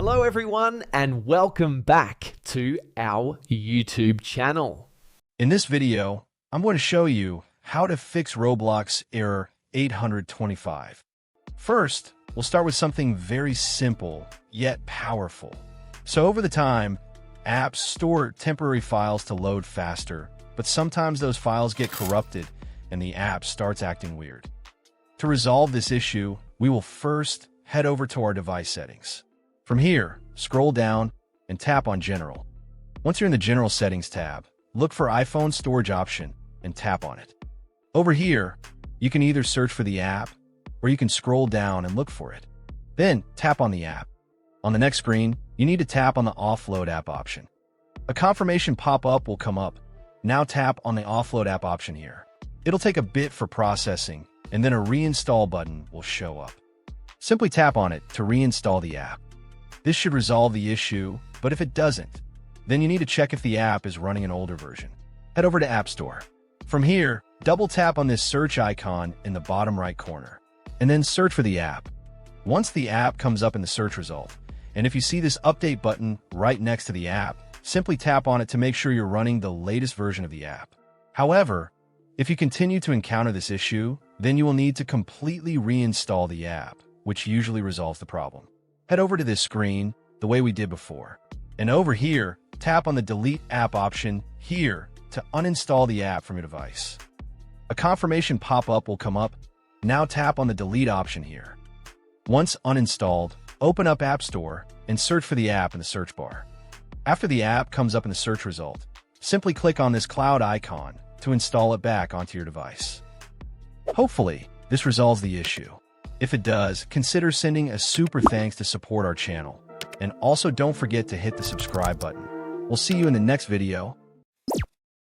Hello everyone and welcome back to our YouTube channel. In this video, I'm going to show you how to fix Roblox error 825. First, we'll start with something very simple yet powerful. So over the time, apps store temporary files to load faster, but sometimes those files get corrupted and the app starts acting weird. To resolve this issue, we will first head over to our device settings. From here, scroll down and tap on General. Once you're in the General Settings tab, look for iPhone Storage option and tap on it. Over here, you can either search for the app or you can scroll down and look for it. Then tap on the app. On the next screen, you need to tap on the Offload app option. A confirmation pop-up will come up. Now tap on the Offload app option here. It'll take a bit for processing, and then a reinstall button will show up. Simply tap on it to reinstall the app. This should resolve the issue, but if it doesn't, then you need to check if the app is running an older version. Head over to App Store. From here, double tap on this search icon in the bottom right corner, and then search for the app. Once the app comes up in the search result, and if you see this update button right next to the app, simply tap on it to make sure you're running the latest version of the app. However, if you continue to encounter this issue, then you will need to completely reinstall the app, which usually resolves the problem. Head over to this screen the way we did before. And over here, tap on the Delete App option here to uninstall the app from your device. A confirmation pop-up will come up. Now tap on the Delete option here. Once uninstalled, open up App Store and search for the app in the search bar. After the app comes up in the search result, simply click on this cloud icon to install it back onto your device. Hopefully, this resolves the issue. If it does, consider sending a super thanks to support our channel. And also don't forget to hit the subscribe button. We'll see you in the next video.